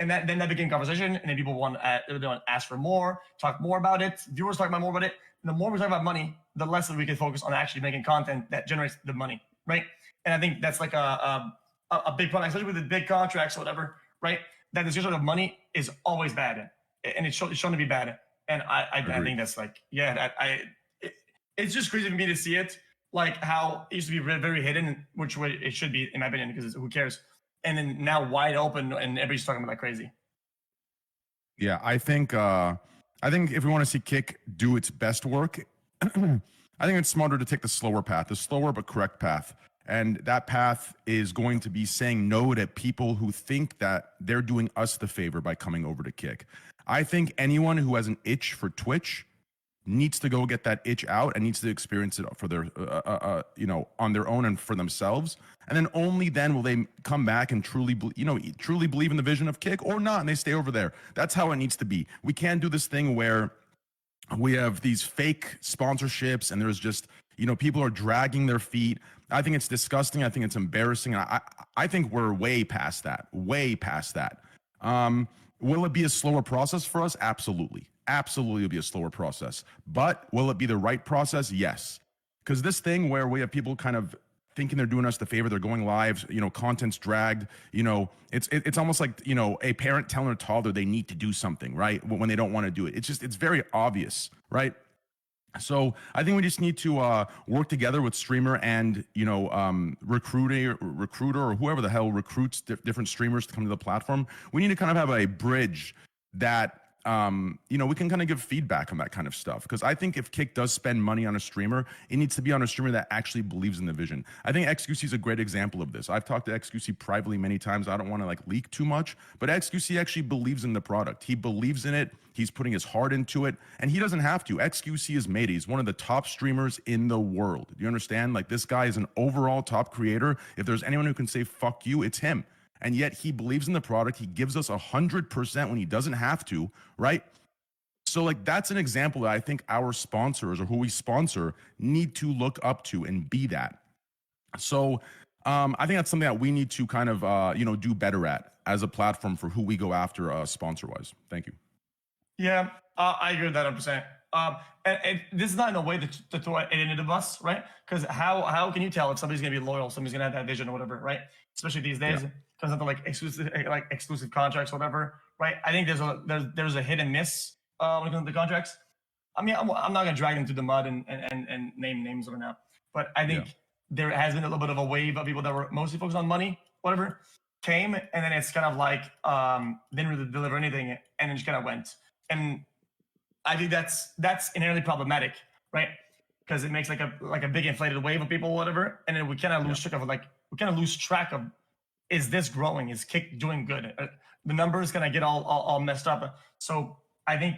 And then that became conversation, and then people want to ask for more, talk more about it. Viewers talk about more about it. And the more we talk about money, the less that we can focus on actually making content that generates the money, right? And I think that's like a big problem, especially with the big contracts or whatever, right? That discussion of money is always bad, and it's shown to be bad. And I think that's like, yeah, it's just crazy for me to see it, like how it used to be very, very hidden, which way it should be, in my opinion, because who cares? And then now wide open, and everybody's talking about like crazy. Yeah, I think if we want to see Kick do its best work, I think it's smarter to take the slower path, the slower but correct path. And that path is going to be saying no to people who think that they're doing us the favor by coming over to Kick. I think anyone who has an itch for Twitch needs to go get that itch out and needs to experience it for their, on their own and for themselves. And then only then will they come back and truly believe in the vision of Kick, or not, and they stay over there. That's how it needs to be. We can't do this thing where we have these fake sponsorships and there's just, people are dragging their feet. I think it's disgusting. I think it's embarrassing. I think we're way past that. Will it be a slower process for us? Absolutely. Absolutely, it'll be a slower process. But will it be the right process? Yes. Because this thing where we have people kind of thinking they're doing us the favor, they're going live, content's dragged, it's almost like, a parent telling a toddler they need to do something, right? When they don't want to do it. It's very obvious, right? So I think we just need to work together with streamer and recruiter or whoever the hell recruits different streamers to come to the platform. We need to kind of have a bridge that we can kind of give feedback on that kind of stuff. Because I think if Kick does spend money on a streamer, it needs to be on a streamer that actually believes in the vision. I think XQC is a great example of this. I've talked to XQC privately many times. I don't want to leak too much, but XQC actually believes in the product. He believes in it. He's putting his heart into it, and he doesn't have to. XQC is made. He's one of the top streamers in the world. Do you understand? This guy is an overall top creator. If there's anyone who can say fuck you, it's him. And yet he believes in the product. He gives us 100% when he doesn't have to, right? So that's an example that I think our sponsors or who we sponsor need to look up to and be that. So I think that's something that we need to kind of, do better at as a platform for who we go after sponsor-wise. Thank you. Yeah, I agree with that 100%. And this is not in a way to throw it into the bus, right? Because how can you tell if somebody's going to be loyal, somebody's going to have that vision or whatever, right? Especially these days, comes down to exclusive contracts or whatever, right? I think there's a hit and miss when it comes to the contracts. I mean, I'm not going to drag them through the mud and name names right now, but I think there has been a little bit of a wave of people that were mostly focused on money, whatever, came, and then it's kind of didn't really deliver anything, and then just kind of went. And I think that's inherently problematic, right? Because it makes like a big inflated wave of people, or whatever, and then we kind of lose track of, is this growing? Is Kick doing good? The numbers gonna get all messed up. So I think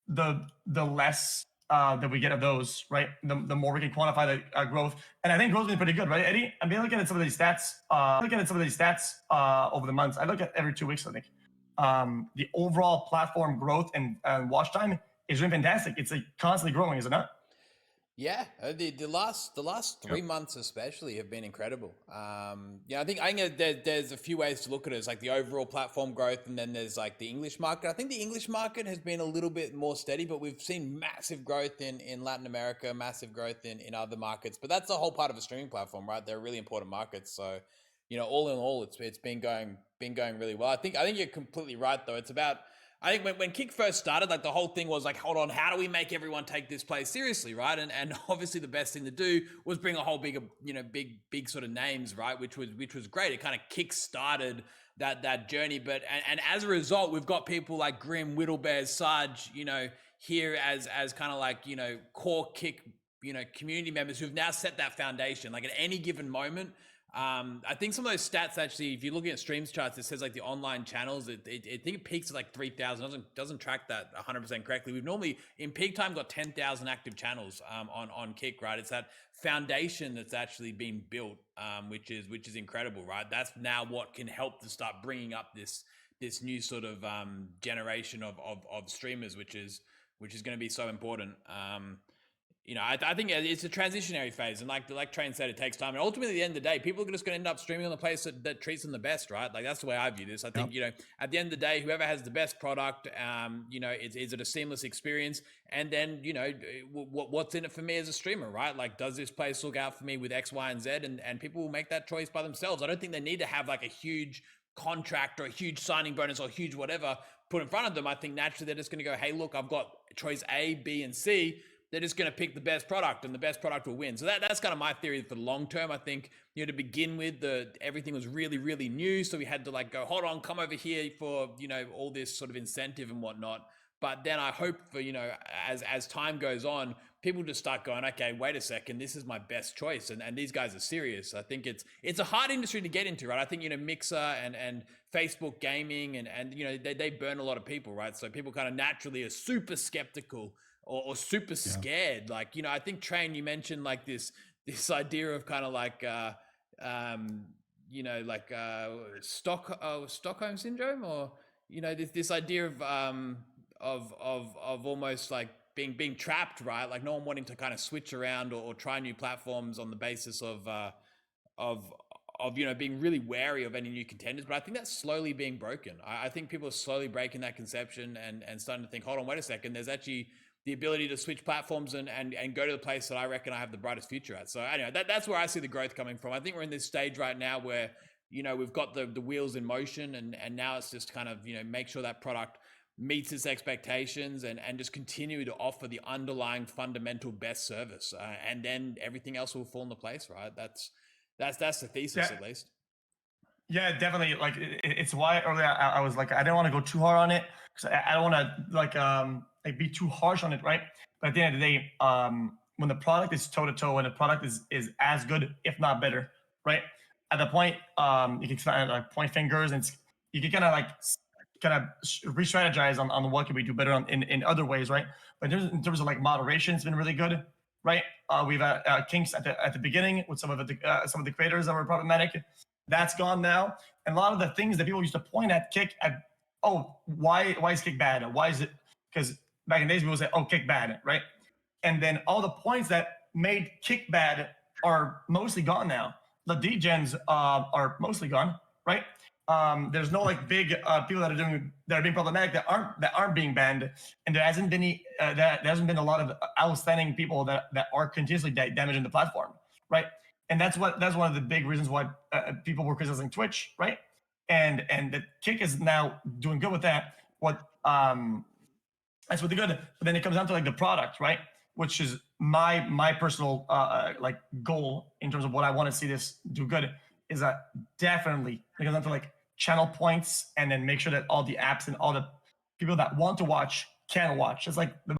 the less that we get of those, right, the more we can quantify the growth. And I think growth's been pretty good, right, Eddie? I've been looking at some of these stats. Over the months. I look at every 2 weeks, I think. The overall platform growth and watch time is really fantastic. It's constantly growing, is it not? Yeah, the last 3 months especially have been incredible. I think there's a few ways to look at it. It's the overall platform growth, and then there's the English market. I think the English market has been a little bit more steady, but we've seen massive growth in Latin America, massive growth in other markets. But that's a whole part of a streaming platform, right? They're really important markets. So, all in all, it's been going really well. I think you're completely right though. It's about, I think when Kick first started, the whole thing was hold on, how do we make everyone take this place seriously, right? And obviously the best thing to do was bring a whole big sort of names, right? Which was great. It kind of kick-started that journey. But and as a result, we've got people like Grim, Whittlebear, Sarge, here as kind of core Kick, community members who've now set that foundation. At any given moment, I think some of those stats actually, if you're looking at streams charts, it says the online channels, I think it peaks at 3,000. Doesn't track that 100% correctly. We've normally in peak time got 10,000 active channels on Kick, right? It's that foundation that's actually been built, which is incredible, right? That's now what can help to start bringing up this new sort of generation of streamers, which is going to be so important. you know, I think it's a transitionary phase, and like Train said, it takes time. And ultimately, at the end of the day, people are just going to end up streaming on the place that treats them the best, right? Like that's the way I view this. I think you know, at the end of the day, whoever has the best product, you know, is it a seamless experience? And then you know, what's in it for me as a streamer, right? Like, does this place look out for me with X, Y, and Z? And people will make that choice by themselves. I don't think they need to have like a huge contract or a huge signing bonus or a huge whatever put in front of them. I think naturally they're just going to go, hey, look, I've got choice A, B, and C. They're just going to pick the best product, and the best product will win. So that's kind of my theory for the long term. I think, you know, to begin with, everything was really, really new. So we had to like go, hold on, come over here for, you know, all this sort of incentive and whatnot. But then I hope for, you know, as time goes on, people just start going, okay, wait a second, this is my best choice. And these guys are serious. I think it's a hard industry to get into, right? I think, you know, Mixer and Facebook gaming and you know, they burn a lot of people, right? So people kind of naturally are super skeptical or super scared. Like, you know, I think Train, you mentioned like this idea of kind of like, you know, like Stockholm syndrome, or, you know, this idea of almost like being trapped, right? Like no one wanting to kind of switch around or try new platforms on the basis of you know, being really wary of any new contenders. But I think that's slowly being broken. I think people are slowly breaking that conception and starting to think, hold on, wait a second, there's actually the ability to switch platforms and go to the place that I reckon I have the brightest future at. So anyway, that's where I see the growth coming from. I think we're in this stage right now where, you know, we've got the wheels in motion, and now it's just kind of, you know, make sure that product meets its expectations and just continue to offer the underlying fundamental best service, and then everything else will fall into place, right? That's the thesis, at least. Yeah, definitely. Like it's why earlier I was like, I didn't want to go too hard on it because I don't want to like be too harsh on it, right? But at the end of the day, when the product is toe to toe and the product is as good, if not better, right? At the point, you can kind of like point fingers, and you can kind of re-strategize on what can we do better in other ways, right? But in terms of like moderation, it's been really good, right? We've had kinks at the beginning with some of the creators that were problematic. That's gone now, and a lot of the things that people used to point at Kick at, oh, why is Kick bad? Why is it? Because back in the days people would say, oh, Kick bad, right? And then all the points that made Kick bad are mostly gone now. The degens are mostly gone, right? There's no like big people that are being problematic that aren't being banned, and there hasn't been a lot of outstanding people that are continuously damaging the platform, right? And that's one of the big reasons why people were criticizing Twitch, right? And the Kick is now doing good with that. That's what they're good. But then it comes down to like the product, right? Which is my personal like goal in terms of what I want to see this do good, is that definitely it comes down to like channel points, and then make sure that all the apps and all the people that want to watch can watch. It's like the